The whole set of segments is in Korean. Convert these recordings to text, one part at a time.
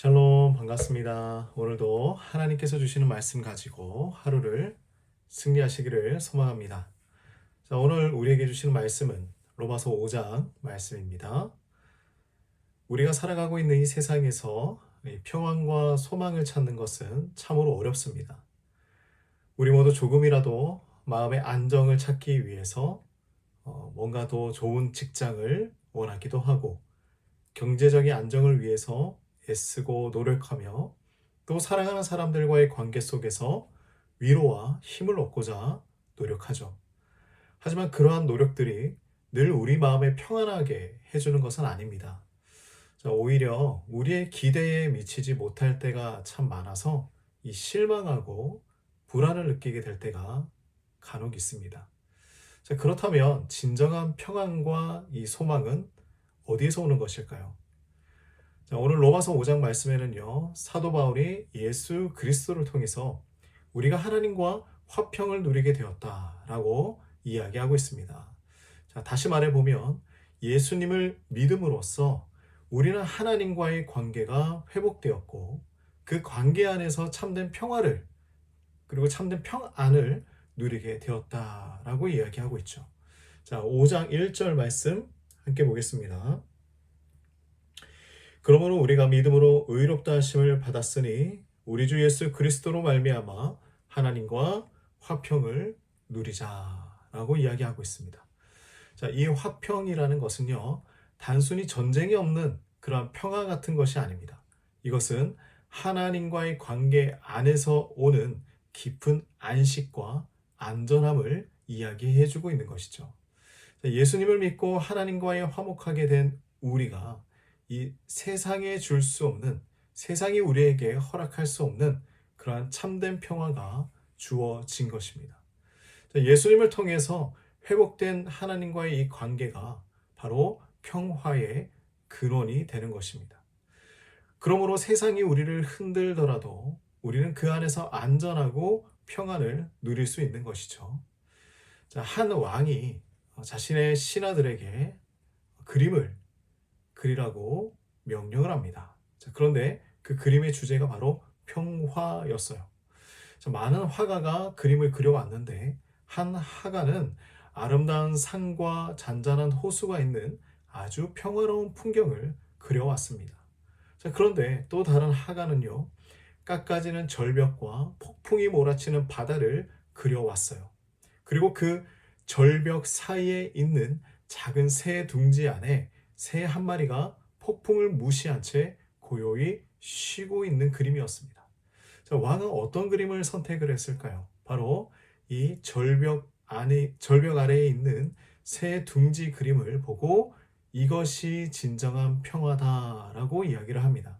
샬롬 반갑습니다. 오늘도 하나님께서 주시는 말씀 가지고 하루를 승리하시기를 소망합니다. 자, 오늘 우리에게 주시는 말씀은 로마서 5장 말씀입니다. 우리가 살아가고 있는 이 세상에서 이 평안과 소망을 찾는 것은 참으로 어렵습니다. 우리 모두 조금이라도 마음의 안정을 찾기 위해서 뭔가 더 좋은 직장을 원하기도 하고 경제적인 안정을 위해서 애쓰고 노력하며 또 사랑하는 사람들과의 관계 속에서 위로와 힘을 얻고자 노력하죠. 하지만 그러한 노력들이 늘 우리 마음에 평안하게 해주는 것은 아닙니다. 자, 오히려 우리의 기대에 미치지 못할 때가 참 많아서 이 실망하고 불안을 느끼게 될 때가 간혹 있습니다. 자, 그렇다면 진정한 평안과 이 소망은 어디에서 오는 것일까요? 자, 오늘 로마서 5장 말씀에는요, 사도 바울이 예수 그리스도를 통해서 우리가 하나님과 화평을 누리게 되었다라고 이야기하고 있습니다. 자, 다시 말해보면 예수님을 믿음으로써 우리는 하나님과의 관계가 회복되었고 그 관계 안에서 참된 평화를 그리고 참된 평안을 누리게 되었다라고 이야기하고 있죠. 자, 5장 1절 말씀 함께 보겠습니다. 그러므로 우리가 믿음으로 의롭다 하심을 받았으니 우리 주 예수 그리스도로 말미암아 하나님과 화평을 누리자라고 이야기하고 있습니다. 자, 이 화평이라는 것은요, 단순히 전쟁이 없는 그러한 평화 같은 것이 아닙니다. 이것은 하나님과의 관계 안에서 오는 깊은 안식과 안전함을 이야기해 주고 있는 것이죠. 자, 예수님을 믿고 하나님과의 화목하게 된 우리가 이 세상에 줄 수 없는, 세상이 우리에게 허락할 수 없는 그러한 참된 평화가 주어진 것입니다. 예수님을 통해서 회복된 하나님과의 이 관계가 바로 평화의 근원이 되는 것입니다. 그러므로 세상이 우리를 흔들더라도 우리는 그 안에서 안전하고 평안을 누릴 수 있는 것이죠. 자, 한 왕이 자신의 신하들에게 그림을 그리라고 명령을 합니다. 자, 그런데 그 그림의 주제가 바로 평화였어요. 자, 많은 화가가 그림을 그려왔는데 한 화가는 아름다운 산과 잔잔한 호수가 있는 아주 평화로운 풍경을 그려왔습니다. 자, 그런데 또 다른 화가는요, 깎아지는 절벽과 폭풍이 몰아치는 바다를 그려왔어요. 그리고 그 절벽 사이에 있는 작은 새 둥지 안에 새 한 마리가 폭풍을 무시한 채 고요히 쉬고 있는 그림이었습니다. 자, 왕은 어떤 그림을 선택을 했을까요? 바로 이 절벽 아래에 있는 새 둥지 그림을 보고 이것이 진정한 평화다라고 이야기를 합니다.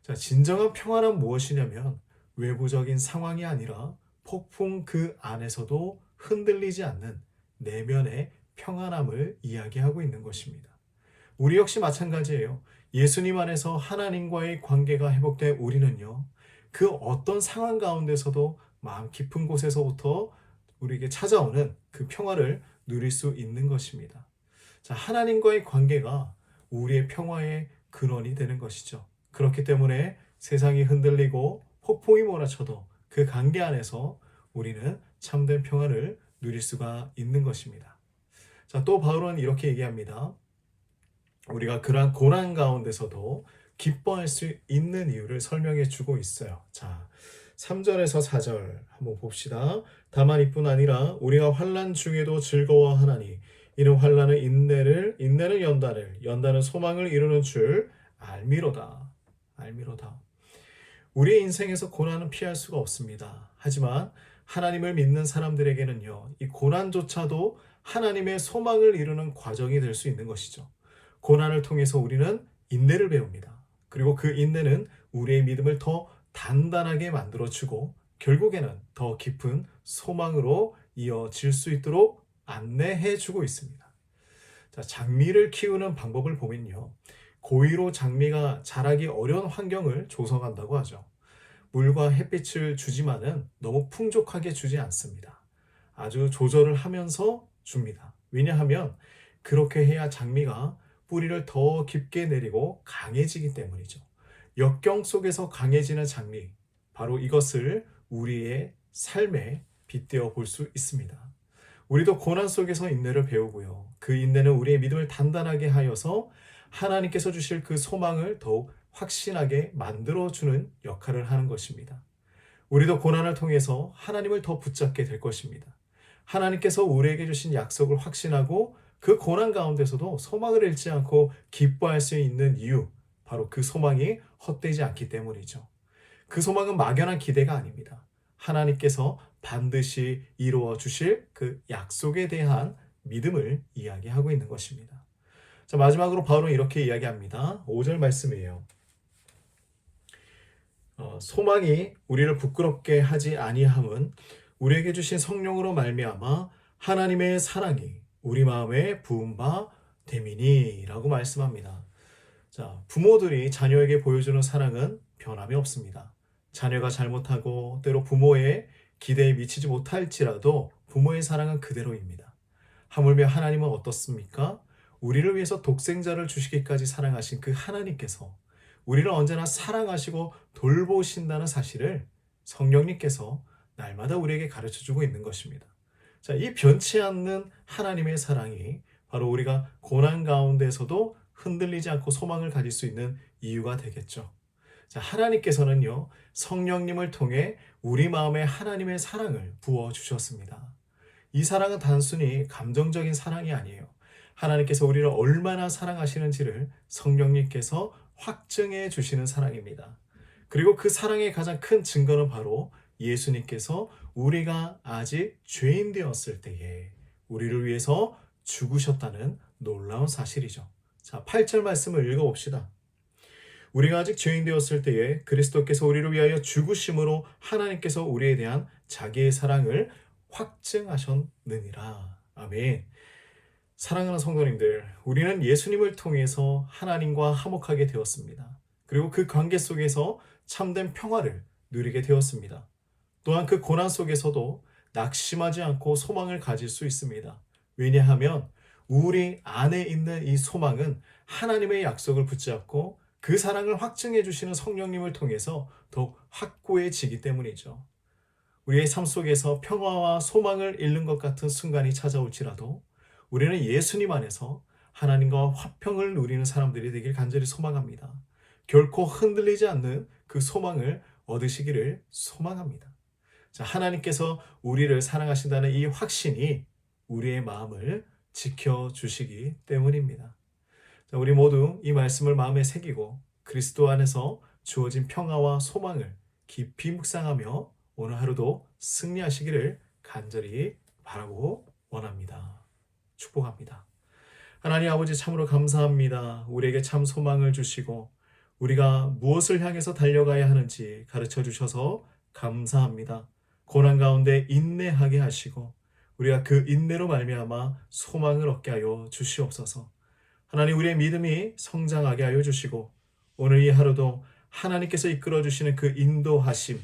자, 진정한 평화란 무엇이냐면 외부적인 상황이 아니라 폭풍 그 안에서도 흔들리지 않는 내면의 평안함을 이야기하고 있는 것입니다. 우리 역시 마찬가지예요. 예수님 안에서 하나님과의 관계가 회복된 우리는요, 그 어떤 상황 가운데서도 마음 깊은 곳에서부터 우리에게 찾아오는 그 평화를 누릴 수 있는 것입니다. 자, 하나님과의 관계가 우리의 평화의 근원이 되는 것이죠. 그렇기 때문에 세상이 흔들리고 폭풍이 몰아쳐도 그 관계 안에서 우리는 참된 평화를 누릴 수가 있는 것입니다. 자, 또 바울은 이렇게 얘기합니다. 우리가 그러한 고난 가운데서도 기뻐할 수 있는 이유를 설명해 주고 있어요. 자, 3절에서 4절 한번 봅시다. 다만 이뿐 아니라 우리가 환난 중에도 즐거워하나니 이는 환난은 인내는 연단은 소망을 이루는 줄 알미로다. 알미로다. 우리의 인생에서 고난은 피할 수가 없습니다. 하지만 하나님을 믿는 사람들에게는요, 이 고난조차도 하나님의 소망을 이루는 과정이 될 수 있는 것이죠. 고난을 통해서 우리는 인내를 배웁니다. 그리고 그 인내는 우리의 믿음을 더 단단하게 만들어주고 결국에는 더 깊은 소망으로 이어질 수 있도록 안내해주고 있습니다. 자, 장미를 키우는 방법을 보면요, 고의로 장미가 자라기 어려운 환경을 조성한다고 하죠. 물과 햇빛을 주지만은 너무 풍족하게 주지 않습니다. 아주 조절을 하면서 줍니다. 왜냐하면 그렇게 해야 장미가 뿌리를 더 깊게 내리고 강해지기 때문이죠. 역경 속에서 강해지는 장미, 바로 이것을 우리의 삶에 빗대어 볼 수 있습니다. 우리도 고난 속에서 인내를 배우고요. 그 인내는 우리의 믿음을 단단하게 하여서 하나님께서 주실 그 소망을 더욱 확신하게 만들어주는 역할을 하는 것입니다. 우리도 고난을 통해서 하나님을 더 붙잡게 될 것입니다. 하나님께서 우리에게 주신 약속을 확신하고 그 고난 가운데서도 소망을 잃지 않고 기뻐할 수 있는 이유, 바로 그 소망이 헛되지 않기 때문이죠. 그 소망은 막연한 기대가 아닙니다. 하나님께서 반드시 이루어 주실 그 약속에 대한 믿음을 이야기하고 있는 것입니다. 자, 마지막으로 바울은 이렇게 이야기합니다. 5절 말씀이에요. 소망이 우리를 부끄럽게 하지 아니함은 우리에게 주신 성령으로 말미암아 하나님의 사랑이 우리 마음에 부은 바 됨이니라고 말씀합니다. 자, 부모들이 자녀에게 보여주는 사랑은 변함이 없습니다. 자녀가 잘못하고 때로 부모의 기대에 미치지 못할지라도 부모의 사랑은 그대로입니다. 하물며 하나님은 어떻습니까? 우리를 위해서 독생자를 주시기까지 사랑하신 그 하나님께서 우리를 언제나 사랑하시고 돌보신다는 사실을 성령님께서 날마다 우리에게 가르쳐주고 있는 것입니다. 자, 이 변치 않는 하나님의 사랑이 바로 우리가 고난 가운데서도 흔들리지 않고 소망을 가질 수 있는 이유가 되겠죠. 자, 하나님께서는요, 성령님을 통해 우리 마음에 하나님의 사랑을 부어주셨습니다. 이 사랑은 단순히 감정적인 사랑이 아니에요. 하나님께서 우리를 얼마나 사랑하시는지를 성령님께서 확증해 주시는 사랑입니다. 그리고 그 사랑의 가장 큰 증거는 바로 예수님께서 우리가 아직 죄인 되었을 때에 우리를 위해서 죽으셨다는 놀라운 사실이죠. 자, 8절 말씀을 읽어봅시다. 우리가 아직 죄인 되었을 때에 그리스도께서 우리를 위하여 죽으심으로 하나님께서 우리에 대한 자기의 사랑을 확증하셨느니라. 아멘. 사랑하는 성도님들, 우리는 예수님을 통해서 하나님과 화목하게 되었습니다. 그리고 그 관계 속에서 참된 평화를 누리게 되었습니다. 또한 그 고난 속에서도 낙심하지 않고 소망을 가질 수 있습니다. 왜냐하면 우리 안에 있는 이 소망은 하나님의 약속을 붙잡고 그 사랑을 확증해 주시는 성령님을 통해서 더욱 확고해지기 때문이죠. 우리의 삶 속에서 평화와 소망을 잃는 것 같은 순간이 찾아올지라도 우리는 예수님 안에서 하나님과 화평을 누리는 사람들이 되길 간절히 소망합니다. 결코 흔들리지 않는 그 소망을 얻으시기를 소망합니다. 자, 하나님께서 우리를 사랑하신다는 이 확신이 우리의 마음을 지켜주시기 때문입니다. 자, 우리 모두 이 말씀을 마음에 새기고 그리스도 안에서 주어진 평화와 소망을 깊이 묵상하며 오늘 하루도 승리하시기를 간절히 바라고 원합니다. 축복합니다. 하나님 아버지, 참으로 감사합니다. 우리에게 참 소망을 주시고 우리가 무엇을 향해서 달려가야 하는지 가르쳐 주셔서 감사합니다. 고난 가운데 인내하게 하시고 우리가 그 인내로 말미암아 소망을 얻게 하여 주시옵소서. 하나님, 우리의 믿음이 성장하게 하여 주시고 오늘 이 하루도 하나님께서 이끌어 주시는 그 인도하심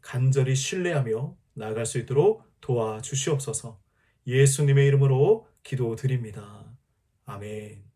간절히 신뢰하며 나아갈 수 있도록 도와주시옵소서. 예수님의 이름으로 기도드립니다. 아멘.